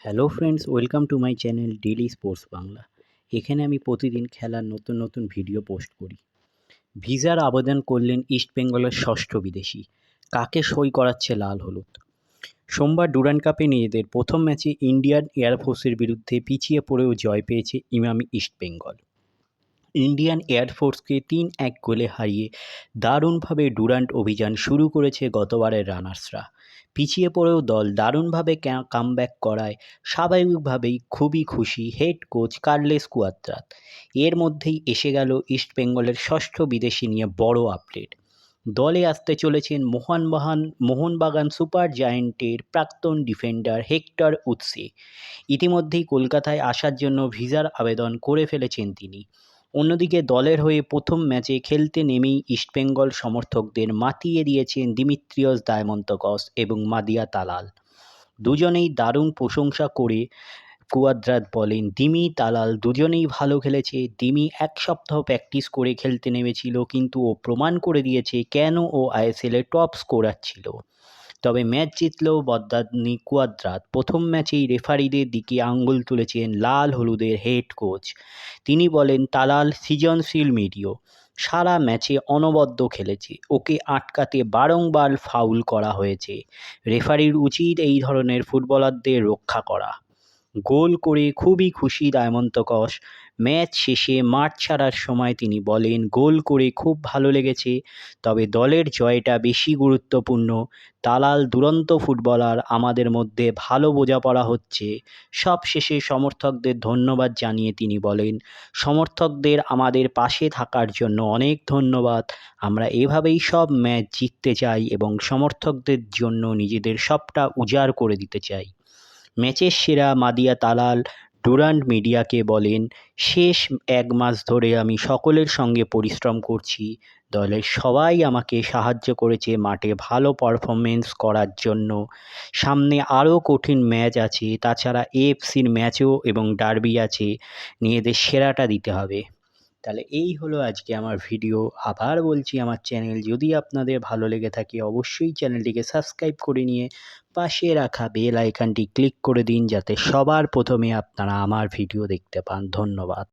Hello friends, welcome to my channel daily sports Bangla. এখানে আমি প্রতিদিন খেলার নতুন নতুন ভিডিও পোস্ট করি। ভিসার আবেদন করলেন ইস্টবেঙ্গলের ষষ্ঠ বিদেশি। কাকে সই করাচ্ছে লাল হলুদ? সোমবার ডুরান্ড কাপে নিজেদের প্রথম ম্যাচে ইন্ডিয়ান এয়ারফোর্সের বিরুদ্ধে পিছিয়ে পড়েও জয় পেয়েছে ইমামি ইস্টবেঙ্গল। ইন্ডিয়ান এয়ারফোর্সকে ৩-১ গোলে হারিয়ে দারুণভাবে ডুরান্ড অভিযান শুরু করেছে গতবারের রানার্সরা। পিছিয়ে পড়েও দল দারুণভাবে কামব্যাক করায় স্বাভাবিকভাবেই খুবই খুশি হেড কোচ কার্লোস কুয়াদ্রাত। এর মধ্যেই এসে গেল ইস্টবেঙ্গলের ষষ্ঠ বিদেশি নিয়ে বড় আপডেট। দলে আসতে চলেছেন মোহনবাগান সুপার জায়ান্টের প্রাক্তন ডিফেন্ডার হেক্টর উৎসে। ইতিমধ্যেই কলকাতায় আসার জন্য ভিসার আবেদন করে ফেলেছেন তিনি। অন্যদিকে দলের হয়ে প্রথম ম্যাচে খেলতে নেমেই ইস্টবেঙ্গল সমর্থকদের মাতিয়ে দিয়েছেন দিমিত্রিয়স ডায়মন্তকস এবং মাদিয়া তালাল। দুজনেই দারুণ প্রশংসা করে কুয়াদ্রাত বলেন, দিমি তালাল দুজনেই ভালো খেলেছে। দিমি ১ সপ্তাহ প্র্যাকটিস করে খেলতে নেমেছিল, কিন্তু ও প্রমাণ করে দিয়েছে কেন ও আইএসএলে টপ স্কোরার ছিল। তবে ম্যাচ জিতলেও বদলাননি কুয়াদ্রাত। প্রথম ম্যাচেই রেফারিদের দিকে আঙুল তুলেছেন লাল হলুদের হেড কোচ। তিনি বলেন, তালাল সৃজনশীল মিডিও, সারা ম্যাচে অনবদ্য খেলেছে, ওকে আটকাতে বারংবার ফাউল করা হয়েছে। রেফারির উচিত এই ধরনের ফুটবলারদের রক্ষা করা। গোল করে খুবই খুশি ডায়মন্তকস। ম্যাচ শেষে মাঠ ছাড়ার সময় তিনি বলেন, গোল করে খুব ভালো লেগেছে, তবে দলের জয়টা বেশি গুরুত্বপূর্ণ। তালাল দুরন্ত ফুটবলার, আমাদের মধ্যে ভালো বোঝাপড়া হচ্ছে। সবশেষে সমর্থকদের ধন্যবাদ জানিয়ে তিনি বলেন, সমর্থকদের আমাদের পাশে থাকার জন্য অনেক ধন্যবাদ। আমরা এভাবেই সব ম্যাচ জিততে চাই এবং সমর্থকদের জন্য নিজেদের সবটা উজাড় করে দিতে চাই। ম্যাচের সেরা মাদিয়া তালাল ডুরান্ড মিডিয়াকে বলেন, শেষ ১ মাস ধরে আমি সকলের সঙ্গে পরিশ্রম করছি। দলের সবাই আমাকে সাহায্য করেছে মাঠে ভালো পারফরমেন্স করার জন্য। সামনে আরও কঠিন ম্যাচ আছে, তাছাড়া এএফসির ম্যাচও এবং ডার্বি আছে। নিজেদের সেরাটা দিতে হবে। তাহলে এই হলো আজকে আমার ভিডিও। আবার বলছি, আমার চ্যানেল যদি আপনাদের ভালো লেগে থাকে অবশ্যই চ্যানেলটিকে সাবস্ক্রাইব করে নিয়ে পাশে রাখা বেল আইকনটি ক্লিক করে দিন, যাতে সবার প্রথমে আপনারা আমার ভিডিও দেখতে পান। ধন্যবাদ।